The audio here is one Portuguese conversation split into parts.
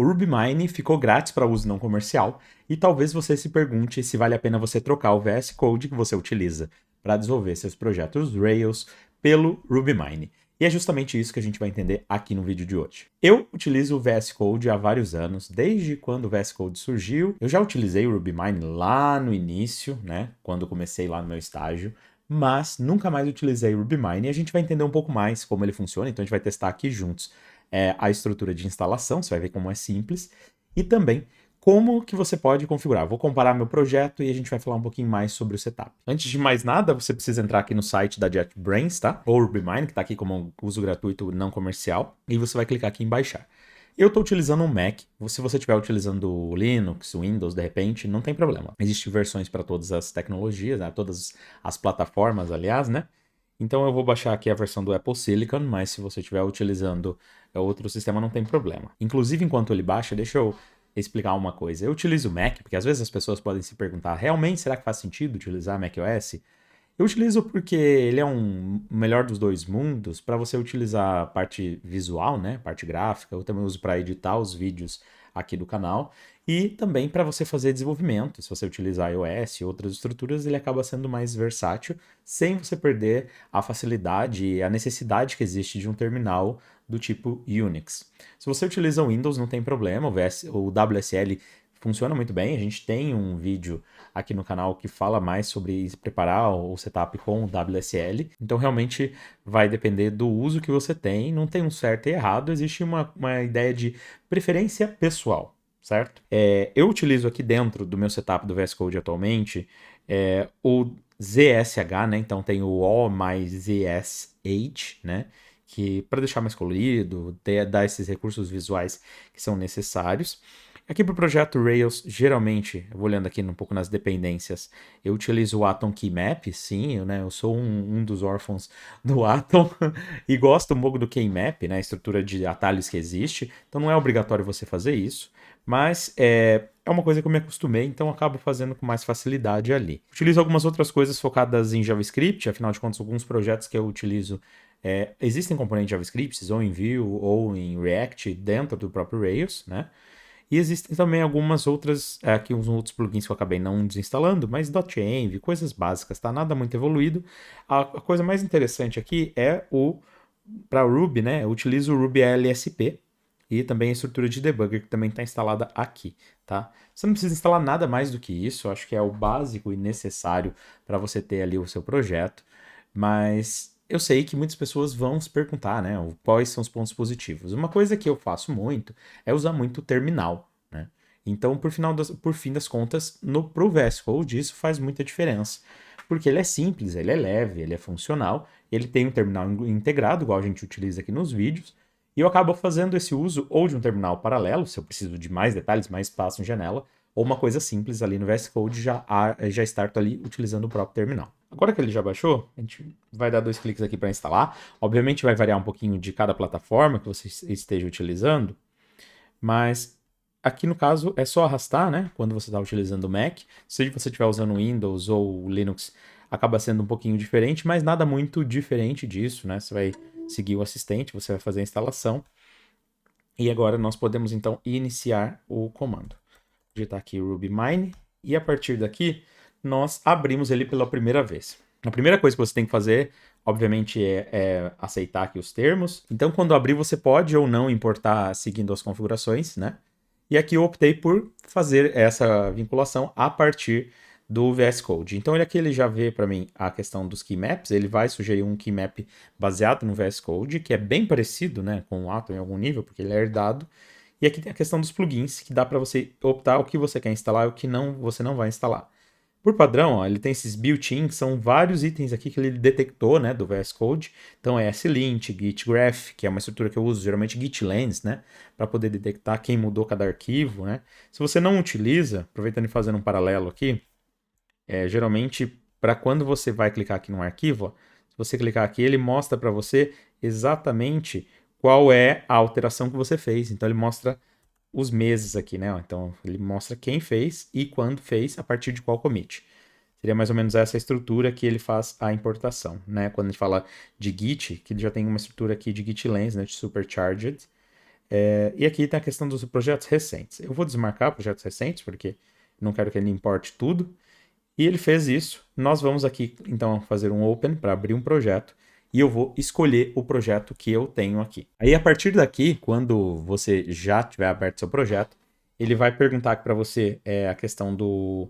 O RubyMine ficou grátis para uso não comercial e talvez você se pergunte se vale a pena você trocar o VS Code que você utiliza para desenvolver seus projetos Rails pelo RubyMine. E é justamente isso que a gente vai entender aqui no vídeo de hoje. Eu utilizo o VS Code há vários anos, desde quando o VS Code surgiu. Eu já utilizei o RubyMine lá no início, né, quando eu comecei lá no meu estágio, mas nunca mais utilizei o RubyMine e a gente vai entender um pouco mais como ele funciona, então a gente vai testar aqui juntos a estrutura de instalação, você vai ver como é simples, e também como que você pode configurar. Vou comparar meu projeto e a gente vai falar um pouquinho mais sobre o setup. Antes de mais nada, você precisa entrar aqui no site da JetBrains, tá? Ou RubyMine, que está aqui como uso gratuito não comercial, e você vai clicar aqui em baixar. Eu estou utilizando um Mac, se você estiver utilizando o Linux, o Windows, de repente, não tem problema. Existem versões para todas as tecnologias, né? Todas as plataformas, aliás, né? Então eu vou baixar aqui a versão do Apple Silicon, mas se você estiver utilizando outro sistema não tem problema. Inclusive, enquanto ele baixa, deixa eu explicar uma coisa. Eu utilizo o Mac, porque às vezes as pessoas podem se perguntar, realmente será que faz sentido utilizar macOS? Eu utilizo porque ele é um melhor dos dois mundos para você utilizar a parte visual, né, parte gráfica. Eu também uso para editar os vídeos aqui do canal e também para você fazer desenvolvimento. Se você utilizar iOS e outras estruturas, ele acaba sendo mais versátil, sem você perder a facilidade e a necessidade que existe de um terminal do tipo Unix. Se você utiliza o Windows, não tem problema, o WSL funciona muito bem. A gente tem um vídeo aqui no canal que fala mais sobre preparar o setup com o WSL. Então, realmente vai depender do uso que você tem. Não tem um certo e errado, existe uma ideia de preferência pessoal, certo? Eu utilizo aqui dentro do meu setup do VS Code atualmente o ZSH, né? Então tem o O mais ZSH, né? Que para deixar mais colorido, dar esses recursos visuais que são necessários. Aqui para o projeto Rails, geralmente, eu vou olhando aqui um pouco nas dependências, eu utilizo o Atom Keymap, sim, eu sou um dos órfãos do Atom e gosto um pouco do Keymap, né, a estrutura de atalhos que existe, então não é obrigatório você fazer isso, mas é uma coisa que eu me acostumei, então eu acabo fazendo com mais facilidade ali. Utilizo algumas outras coisas focadas em JavaScript, afinal de contas, alguns projetos que eu utilizo existem componentes JavaScript, ou em Vue, ou em React, dentro do próprio Rails, né? E existem também algumas outras, aqui uns outros plugins que eu acabei não desinstalando, mas .env, coisas básicas, tá? Nada muito evoluído. A coisa mais interessante aqui é para Ruby, né? Eu utilizo o Ruby LSP e também a estrutura de debugger que também está instalada aqui, tá? Você não precisa instalar nada mais do que isso, eu acho que é o básico e necessário para você ter ali o seu projeto, mas eu sei que muitas pessoas vão se perguntar, né, quais são os pontos positivos. Uma coisa que eu faço muito é usar muito o terminal, né? Então, por fim das contas, pro VS Code isso faz muita diferença, porque ele é simples, ele é leve, ele é funcional, ele tem um terminal integrado, igual a gente utiliza aqui nos vídeos, e eu acabo fazendo esse uso ou de um terminal paralelo, se eu preciso de mais detalhes, mais espaço em janela, ou uma coisa simples ali no VS Code, já starto ali utilizando o próprio terminal. Agora que ele já baixou, a gente vai dar 2 cliques aqui para instalar. Obviamente vai variar um pouquinho de cada plataforma que você esteja utilizando, mas aqui no caso é só arrastar, né? Quando você está utilizando o Mac. Se você estiver usando o Windows ou o Linux, acaba sendo um pouquinho diferente, mas nada muito diferente disso, né? Você vai seguir o assistente, você vai fazer a instalação. E agora nós podemos então iniciar o comando. Digitar aqui RubyMine e a partir daqui nós abrimos ele pela primeira vez. A primeira coisa que você tem que fazer, obviamente, é aceitar aqui os termos. Então, quando abrir, você pode ou não importar seguindo as configurações, né? E aqui eu optei por fazer essa vinculação a partir do VS Code. Então, ele já vê para mim a questão dos keymaps, ele vai sugerir um keymap baseado no VS Code, que é bem parecido, né, com o Atom em algum nível, porque ele é herdado. E aqui tem a questão dos plugins, que dá para você optar o que você quer instalar e o que você não vai instalar. Por padrão, ó, ele tem esses built-in, que são vários itens aqui que ele detectou, né, do VS Code. Então é SLint, Gitgraph, que é uma estrutura que eu uso, geralmente Gitlens, né, para poder detectar quem mudou cada arquivo, né. Se você não utiliza, aproveitando e fazendo um paralelo aqui, geralmente para quando você vai clicar aqui num arquivo, ó, se você clicar aqui, ele mostra para você exatamente qual é a alteração que você fez. Então ele mostra os meses aqui, né? Então ele mostra quem fez e quando fez, a partir de qual commit. Seria mais ou menos essa estrutura que ele faz a importação, né? Quando a gente fala de Git, que ele já tem uma estrutura aqui de Gitlens, né? De Supercharged. E aqui tem a questão dos projetos recentes. Eu vou desmarcar projetos recentes, porque não quero que ele importe tudo. E ele fez isso. Nós vamos aqui, então, fazer um open para abrir um projeto. E eu vou escolher o projeto que eu tenho aqui. Aí, a partir daqui, quando você já tiver aberto seu projeto, ele vai perguntar para você a questão do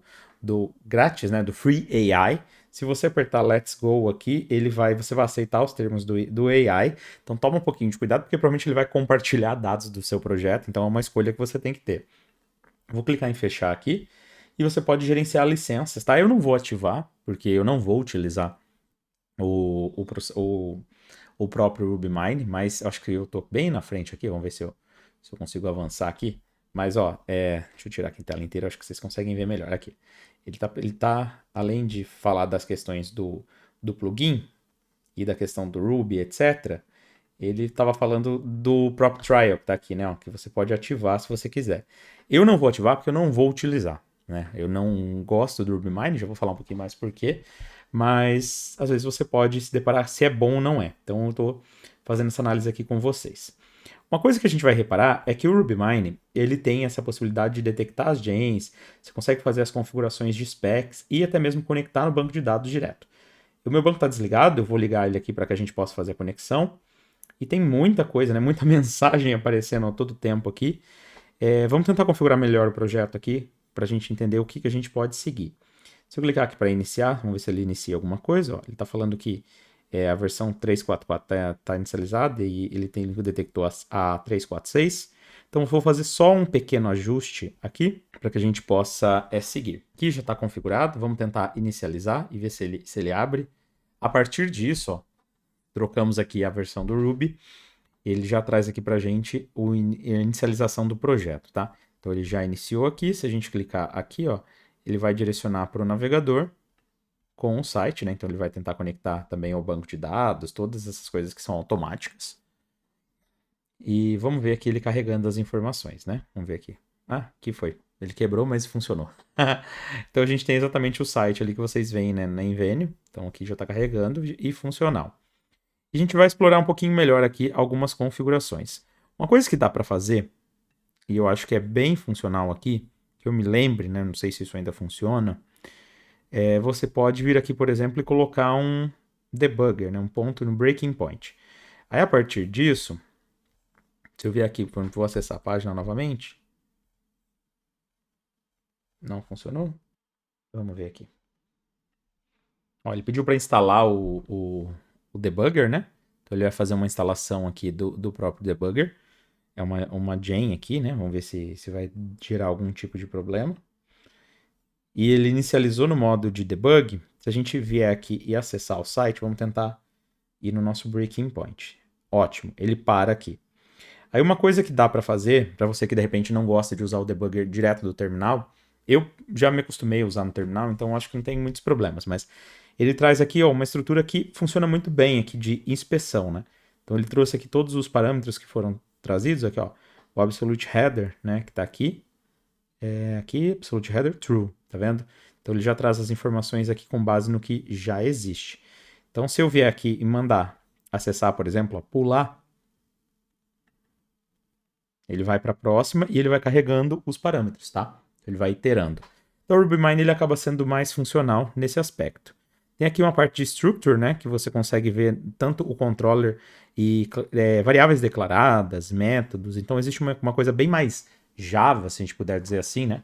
grátis, né, do Free AI. Se você apertar Let's Go aqui, você vai aceitar os termos do AI. Então toma um pouquinho de cuidado, porque provavelmente ele vai compartilhar dados do seu projeto. Então é uma escolha que você tem que ter. Vou clicar em fechar aqui. E você pode gerenciar licenças, tá? Eu não vou ativar, porque eu não vou utilizar o próprio RubyMine, mas acho que eu tô bem na frente aqui. Vamos ver se eu consigo avançar aqui. Mas, ó, deixa eu tirar aqui a tela inteira, acho que vocês conseguem ver melhor aqui. Ele tá além de falar das questões do plugin e da questão do Ruby, etc., ele estava falando do próprio trial que tá aqui, né? Ó, que você pode ativar se você quiser. Eu não vou ativar porque eu não vou utilizar, né? Eu não gosto do RubyMine, já vou falar um pouquinho mais por quê. Mas, às vezes, você pode se deparar se é bom ou não é. Então, eu estou fazendo essa análise aqui com vocês. Uma coisa que a gente vai reparar é que o RubyMine, ele tem essa possibilidade de detectar as gens, você consegue fazer as configurações de specs e até mesmo conectar no banco de dados direto. O meu banco está desligado, eu vou ligar ele aqui para que a gente possa fazer a conexão. E tem muita coisa, né? Muita mensagem aparecendo a todo tempo aqui. Vamos tentar configurar melhor o projeto aqui para a gente entender o que a gente pode seguir. Se eu clicar aqui para iniciar, vamos ver se ele inicia alguma coisa. Ó, ele está falando que a versão 3.4.4 está inicializada e ele detectou a 3.4.6. Então, eu vou fazer só um pequeno ajuste aqui para que a gente possa seguir. Aqui já está configurado, vamos tentar inicializar e ver se ele abre. A partir disso, ó, trocamos aqui a versão do Ruby, ele já traz aqui para a gente a inicialização do projeto, tá? Então, ele já iniciou aqui, se a gente clicar aqui, ó, ele vai direcionar para o navegador com o site, né? Então ele vai tentar conectar também ao banco de dados, todas essas coisas que são automáticas. E vamos ver aqui ele carregando as informações, né? Vamos ver aqui. Ah, aqui foi. Ele quebrou, mas funcionou. Então a gente tem exatamente o site ali que vocês veem, né, na Invenio. Então aqui já está carregando e funcional. E a gente vai explorar um pouquinho melhor aqui algumas configurações. Uma coisa que dá para fazer, e eu acho que é bem funcional aqui, que eu me lembre, né, não sei se isso ainda funciona, você pode vir aqui, por exemplo, e colocar um debugger, né, um ponto no breaking point. Aí, a partir disso, se eu vier aqui, vou acessar a página novamente. Não funcionou? Vamos ver aqui. Ó, ele pediu para instalar o debugger, né? Então, ele vai fazer uma instalação aqui do próprio debugger. É uma gen aqui, né? Vamos ver se vai gerar algum tipo de problema. E ele inicializou no modo de debug. Se a gente vier aqui e acessar o site, vamos tentar ir no nosso breaking point. Ótimo, ele para aqui. Aí uma coisa que dá para fazer, para você que de repente não gosta de usar o debugger direto do terminal, eu já me acostumei a usar no terminal, então acho que não tem muitos problemas, mas ele traz aqui uma estrutura que funciona muito bem aqui de inspeção, né? Então ele trouxe aqui todos os parâmetros que foram trazidos, aqui ó, o absolute header, né, que está aqui, aqui absolute header true, tá vendo? Então ele já traz as informações aqui com base no que já existe. Então se eu vier aqui e mandar acessar, por exemplo, ó, pular, ele vai para a próxima e ele vai carregando os parâmetros, tá? Ele vai iterando. Então o RubyMine ele acaba sendo mais funcional nesse aspecto. Tem aqui uma parte de structure, né, que você consegue ver tanto o controller e variáveis declaradas, métodos. Então existe uma coisa bem mais Java, se a gente puder dizer assim, né?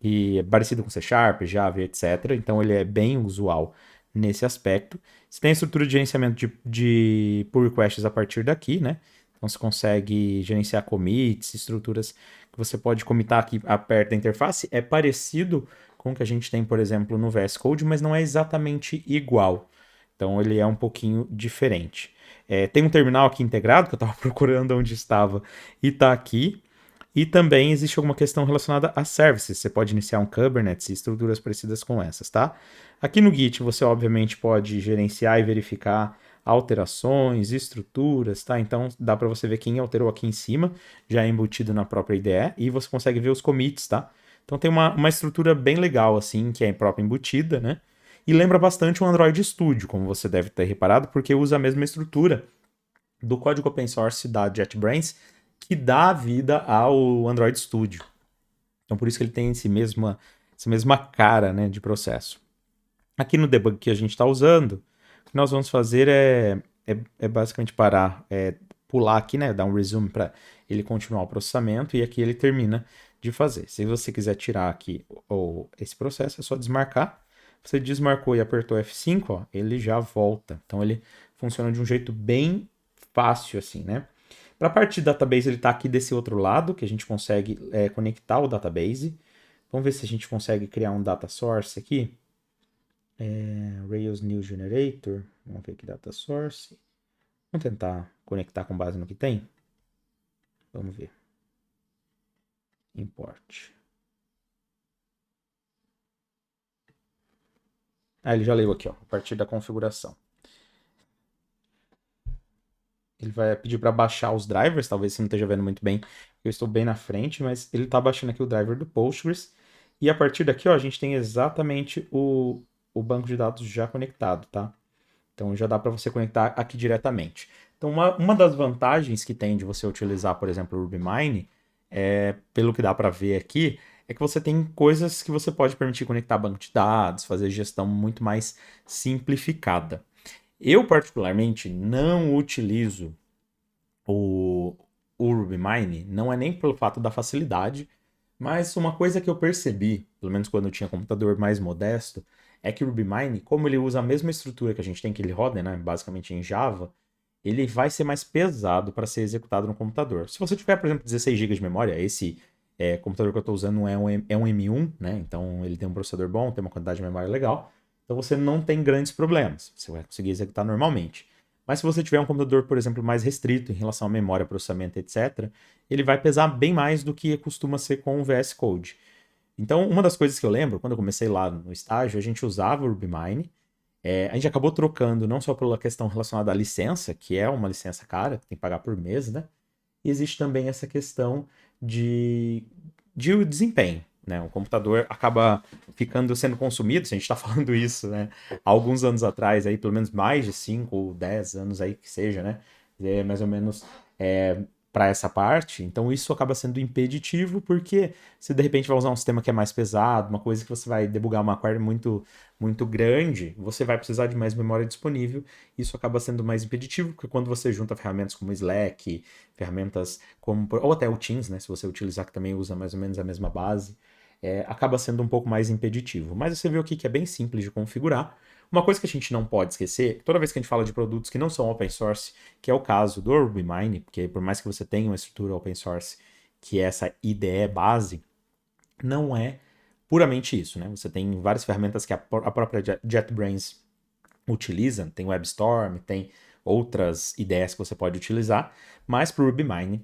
E é parecido com C Sharp, Java, etc. Então ele é bem usual nesse aspecto. Você tem a estrutura de gerenciamento de pull requests a partir daqui, né? Então você consegue gerenciar commits, estruturas que você pode commitar aqui perto da interface. É parecido com o que a gente tem, por exemplo, no VS Code, mas não é exatamente igual. Então ele é um pouquinho diferente. Tem um terminal aqui integrado, que eu estava procurando onde estava, e está aqui. E também existe alguma questão relacionada a services. Você pode iniciar um Kubernetes e estruturas parecidas com essas, tá? Aqui no Git você obviamente pode gerenciar e verificar alterações, estruturas, tá? Então dá para você ver quem alterou aqui em cima, já é embutido na própria IDE, e você consegue ver os commits, tá? Então tem uma estrutura bem legal assim, que é própria embutida, né? E lembra bastante o Android Studio, como você deve ter reparado, porque usa a mesma estrutura do código open source da JetBrains, que dá vida ao Android Studio. Então por isso que ele tem essa mesma cara, né, de processo. Aqui no debug que a gente está usando, o que nós vamos fazer é basicamente parar, pular aqui, né, dar um resume para ele continuar o processamento e aqui ele termina de fazer. Se você quiser tirar aqui esse processo, é só desmarcar. Você desmarcou e apertou F5, ó, ele já volta. Então ele funciona de um jeito bem fácil assim, né? Para a parte de database, ele está aqui desse outro lado, que a gente consegue conectar o database. Vamos ver se a gente consegue criar um data source aqui. Rails New Generator. Vamos ver aqui, data source. Vamos tentar conectar com base no que tem. Vamos ver. Import. Ele já leu aqui, ó, a partir da configuração. Ele vai pedir para baixar os drivers, talvez você não esteja vendo muito bem, eu estou bem na frente, mas ele está baixando aqui o driver do Postgres. E a partir daqui, ó, a gente tem exatamente o banco de dados já conectado, tá? Então já dá para você conectar aqui diretamente. Então uma das vantagens que tem de você utilizar, por exemplo, o RubyMine, pelo que dá para ver aqui, é que você tem coisas que você pode permitir conectar banco de dados, fazer gestão muito mais simplificada. Eu, particularmente, não utilizo o RubyMine, não é nem pelo fato da facilidade, mas uma coisa que eu percebi, pelo menos quando eu tinha computador mais modesto, é que o RubyMine, como ele usa a mesma estrutura que a gente tem, que ele roda, né, basicamente em Java, ele vai ser mais pesado para ser executado no computador. Se você tiver, por exemplo, 16 GB de memória, esse computador que eu estou usando é um M1, né, então ele tem um processador bom, tem uma quantidade de memória legal, então você não tem grandes problemas, você vai conseguir executar normalmente. Mas se você tiver um computador, por exemplo, mais restrito em relação à memória, processamento, etc., ele vai pesar bem mais do que costuma ser com o VS Code. Então, uma das coisas que eu lembro, quando eu comecei lá no estágio, a gente usava o RubyMine. A gente acabou trocando não só pela questão relacionada à licença, que é uma licença cara, tem que pagar por mês, né? E existe também essa questão de desempenho, né? O computador acaba sendo consumido, se a gente está falando isso, né? Há alguns anos atrás, aí, pelo menos mais de 5 ou 10 anos aí que seja, né? Mais ou menos para essa parte. Então isso acaba sendo impeditivo, porque se de repente vai usar um sistema que é mais pesado, uma coisa que você vai debugar uma query muito, muito grande, você vai precisar de mais memória disponível. Isso acaba sendo mais impeditivo, porque quando você junta ferramentas como Slack, ferramentas como, ou até o Teams, né, se você utilizar, que também usa mais ou menos a mesma base, acaba sendo um pouco mais impeditivo. Mas você vê aqui que é bem simples de configurar. Uma coisa que a gente não pode esquecer, toda vez que a gente fala de produtos que não são open source, que é o caso do RubyMine, porque por mais que você tenha uma estrutura open source, que é essa IDE base, não é puramente isso, né? Você tem várias ferramentas que a própria JetBrains utiliza, tem WebStorm, tem outras ideias que você pode utilizar, mas para o RubyMine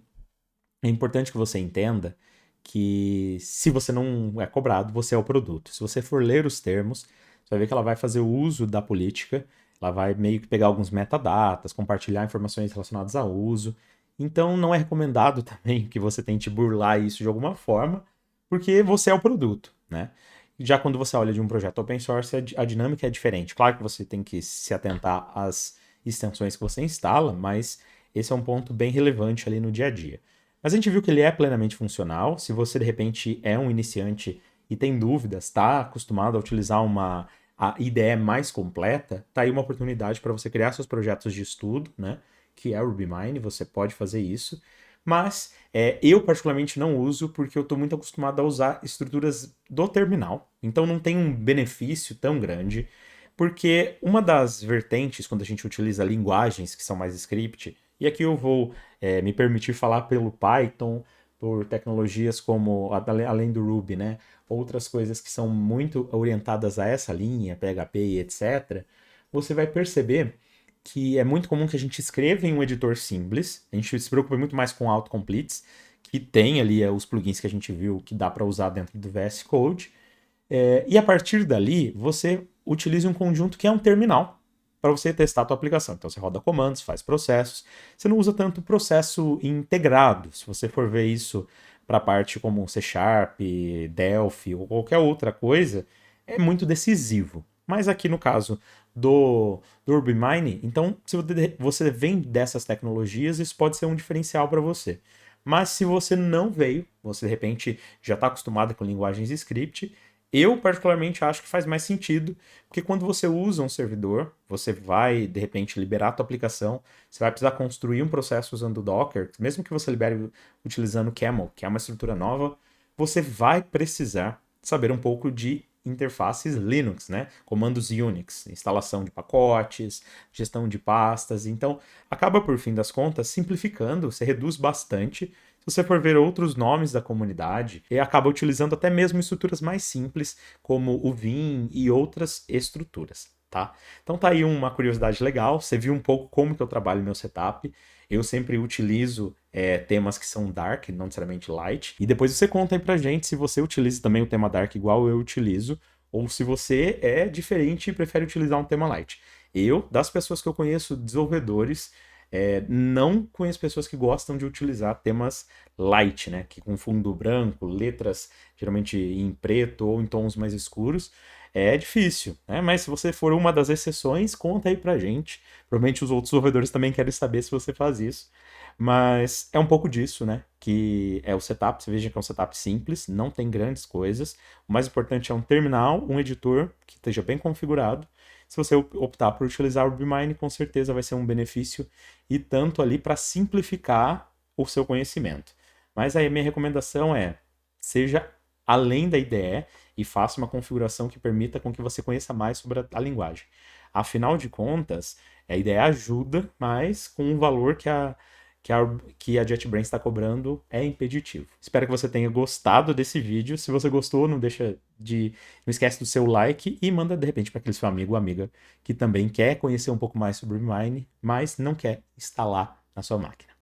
é importante que você entenda que se você não é cobrado, você é o produto. Se você for ler os termos, você vai ver que ela vai fazer o uso da política, ela vai meio que pegar alguns metadatas, compartilhar informações relacionadas ao uso. Então não é recomendado também que você tente burlar isso de alguma forma, porque você é o produto, né? Já quando você olha de um projeto open source, a dinâmica é diferente. Claro que você tem que se atentar às extensões que você instala, mas esse é um ponto bem relevante ali no dia a dia. Mas a gente viu que ele é plenamente funcional. Se você de repente é um iniciante e tem dúvidas, está acostumado a utilizar a IDE mais completa, tá aí uma oportunidade para você criar seus projetos de estudo, né? Que é o RubyMine, você pode fazer isso. Mas eu particularmente não uso porque eu estou muito acostumado a usar estruturas do terminal. Então não tem um benefício tão grande, porque uma das vertentes quando a gente utiliza linguagens que são mais script, e aqui eu vou me permitir falar pelo Python, por tecnologias como, além do Ruby, né? Outras coisas que são muito orientadas a essa linha, PHP e etc., você vai perceber que é muito comum que a gente escreva em um editor simples, a gente se preocupa muito mais com autocompletes, que tem ali os plugins que a gente viu que dá para usar dentro do VS Code, e a partir dali você utiliza um conjunto que é um terminal para você testar a tua aplicação. Então você roda comandos, faz processos, você não usa tanto processo integrado, se você for ver isso para a parte como C Sharp, Delphi ou qualquer outra coisa, é muito decisivo. Mas aqui no caso do RubyMine, então se você vem dessas tecnologias, isso pode ser um diferencial para você. Mas se você não veio, você de repente já está acostumado com linguagens script, eu particularmente acho que faz mais sentido, porque quando você usa um servidor, você vai de repente liberar a tua aplicação, você vai precisar construir um processo usando o Docker, mesmo que você libere utilizando Camel, que é uma estrutura nova, você vai precisar saber um pouco de interfaces Linux, né? Comandos Unix, instalação de pacotes, gestão de pastas. Então, acaba por fim das contas simplificando, você reduz bastante. Se você for ver outros nomes da comunidade, e acaba utilizando até mesmo estruturas mais simples, como o Vim e outras estruturas. Tá? Então tá aí uma curiosidade legal, você viu um pouco como que eu trabalho meu setup. Eu sempre utilizo temas que são dark, não necessariamente light. E depois você conta aí pra gente se você utiliza também o tema dark igual eu utilizo, ou se você é diferente e prefere utilizar um tema light. Eu, das pessoas que eu conheço, desenvolvedores, não conheço pessoas que gostam de utilizar temas light, né? Que com fundo branco, letras geralmente em preto ou em tons mais escuros. É difícil, né? Mas se você for uma das exceções, conta aí pra gente. Provavelmente os outros desenvolvedores também querem saber se você faz isso. Mas é um pouco disso, né? Que é o setup. Você veja que é um setup simples, não tem grandes coisas. O mais importante é um terminal, um editor que esteja bem configurado. Se você optar por utilizar o RubyMine, com certeza vai ser um benefício e tanto ali para simplificar o seu conhecimento. Mas aí a minha recomendação é, seja além da IDE e faça uma configuração que permita com que você conheça mais sobre a linguagem. Afinal de contas, a IDE ajuda, mas com um valor que a JetBrains está cobrando é impeditivo. Espero que você tenha gostado desse vídeo. Se você gostou, não esquece do seu like e manda de repente para aquele seu amigo ou amiga que também quer conhecer um pouco mais sobre o Mine, mas não quer instalar na sua máquina.